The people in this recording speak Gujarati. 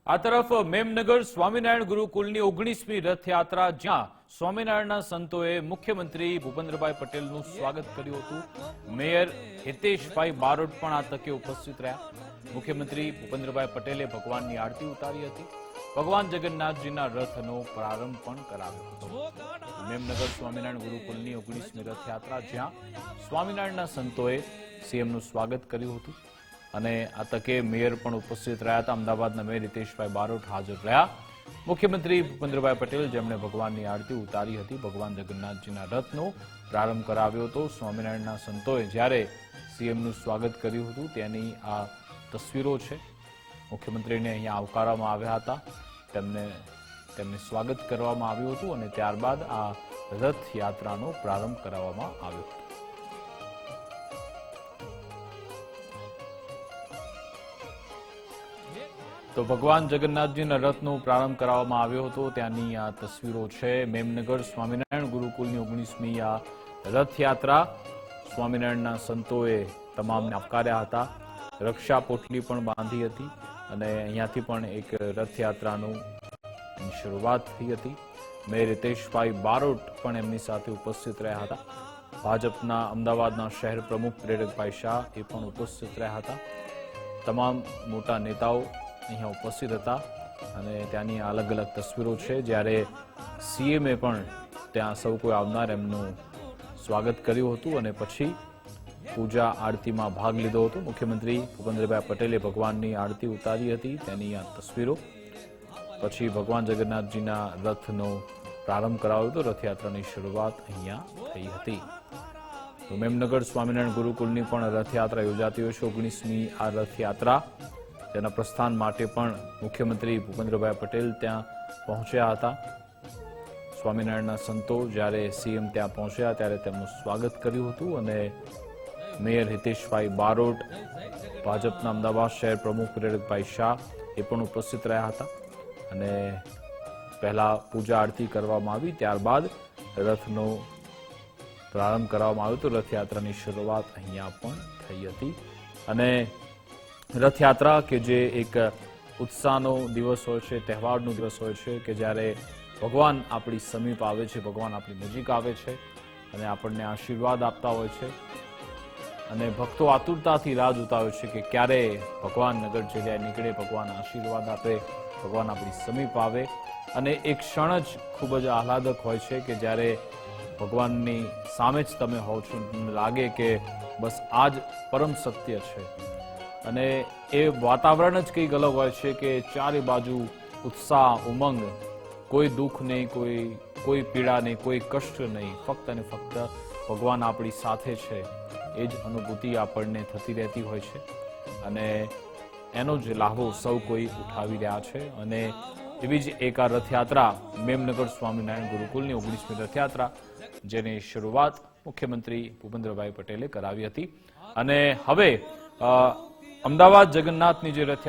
આ તરફ મેમનગર સ્વામિનારાયણ ગુરુકુલની 19મી રથયાત્રા જ્યાં સ્વામિનારાયણના સંતોએ મુખ્યમંત્રી ભૂપેન્દ્રભાઈ પટેલનું સ્વાગત કર્યું હતું। મેયર હિતેશભાઈ બારોટ પણ આ તકે ઉપસ્થિત રહ્યા। મુખ્યમંત્રી ભૂપેન્દ્રભાઈ પટેલે ભગવાનની આરતી ઉતારી હતી। ભગવાન જગન્નાથજીના રથનો પ્રારંભ પણ કરાવ્યો હતો। મેમનગર સ્વામિનારાયણ ગુરુકુલની 19મી રથયાત્રા જ્યાં સ્વામિનારાયણના સંતોએ સીએમનું સ્વાગત કર્યું હતું અને આ તકે મેયર પણ ઉપસ્થિત રહ્યા હતા। અમદાવાદના મેયર હિતેશભાઈ બારોટ હાજર રહ્યા। મુખ્યમંત્રી ભૂપેન્દ્રભાઈ પટેલ જેમણે ભગવાનની આરતી ઉતારી હતી, ભગવાન જગન્નાથજીના રથનો પ્રારંભ કરાવ્યો હતો। સ્વામિનારાયણના સંતોએ જ્યારે સીએમનું સ્વાગત કર્યું હતું તેની આ તસવીરો છે। મુખ્યમંત્રીને અહીંયા આવકારવામાં આવ્યા હતા, તેમને સ્વાગત કરવામાં આવ્યું હતું અને ત્યારબાદ આ રથયાત્રાનો પ્રારંભ કરાવવામાં આવ્યો હતો। તો ભગવાન જગન્નાથજીના રથનો પ્રારંભ કરાવવામાં આવ્યો હતો, ત્યાંની આ તસવીરો છે। મેમનગર સ્વામિનારાયણ ગુરુકુલની 19મી આ રથયાત્રા સ્વામિનારાયણના સંતોએ તમામને આવકાર્યા હતા। રક્ષા પોટલી પણ બાંધી હતી અને અહીંયાથી પણ એક રથયાત્રાનું શરૂઆત થઈ હતી। મેયર હિતેશભાઈ બારોટ પણ એમની સાથે ઉપસ્થિત રહ્યા હતા। ભાજપના અમદાવાદના શહેર પ્રમુખ પ્રેરકભાઈ શાહ એ પણ ઉપસ્થિત રહ્યા હતા। તમામ મોટા નેતાઓ અહીંયા ઉપસ્થિત હતા અને ત્યાંની અલગ અલગ તસવીરો છે, જ્યારે સીએમએ પણ ત્યાં સૌ કોઈ આવનાર એમનું સ્વાગત કર્યું હતું અને પછી પૂજા આરતીમાં ભાગ લીધો હતો। મુખ્યમંત્રી ભૂપેન્દ્રભાઈ પટેલે ભગવાનની આરતી ઉતારી હતી, તેની આ તસવીરો। પછી ભગવાન જગન્નાથજીના રથનો પ્રારંભ કરાવ્યો હતો, રથયાત્રાની શરૂઆત અહીંયા થઈ હતી। તો મેમનગર સ્વામિનારાયણ ગુરુકુલની પણ રથયાત્રા યોજાતી હોય છે। 19મી આ રથયાત્રા તેના પ્રસ્થાન માટે પણ મુખ્યમંત્રી ભૂપેન્દ્રભાઈ પટેલ ત્યાં પહોંચ્યા હતા। સ્વામિનારાયણના સંતો જ્યારે સીએમ ત્યાં પહોંચ્યા ત્યારે તેમનું સ્વાગત કર્યું હતું અને મેયર હિતેશભાઈ બારોટ, ભાજપના અમદાવાદ શહેર પ્રમુખ પ્રેરકભાઈ શાહ એ પણ ઉપસ્થિત રહ્યા હતા અને પહેલા પૂજા આરતી કરવામાં આવી, ત્યારબાદ રથનો પ્રારંભ કરવામાં આવ્યો હતો। રથયાત્રાની શરૂઆત અહીંયા પણ થઈ હતી અને રથયાત્રા કે જે એક ઉત્સાહનો દિવસ હોય છે, તહેવારનો દિવસ હોય છે કે જ્યારે ભગવાન આપણી સમીપ આવે છે, ભગવાન આપણી નજીક આવે છે અને આપણને આશીર્વાદ આપતા હોય છે અને ભક્તો આતુરતાથી રાહ જોતા હોય છે કે ક્યારે ભગવાન નગર ચર્યા નીકળે, ભગવાન આશીર્વાદ આપે, ભગવાન આપણી સમીપ આવે અને એક ક્ષણ જ ખૂબ જ આહલાદક હોય છે કે જ્યારે ભગવાનની સામે જ તમે હોવ છો, લાગે કે બસ આ જ પરમ સત્ય છે અને એ વાતાવરણ જ કંઈક અલગ હોય છે કે ચારે બાજુ ઉત્સાહ, ઉમંગ, કોઈ દુઃખ નહીં, કોઈ પીડા નહીં, કોઈ કષ્ટ નહીં, ફક્ત અને ફક્ત ભગવાન આપણી સાથે છે એ જ અનુભૂતિ આપણને થતી રહેતી હોય છે અને એનો જ લાભો સૌ કોઈ ઉઠાવી રહ્યા છે। અને એવી જ એક આ રથયાત્રા મેમનગર સ્વામિનારાયણ ગુરુકુલની 19મી રથયાત્રા જેની શરૂઆત મુખ્યમંત્રી ભૂપેન્દ્રભાઈ પટેલે કરાવી હતી અને હવે અમદાવાદ જગન્નાથની જે રથયાત્રા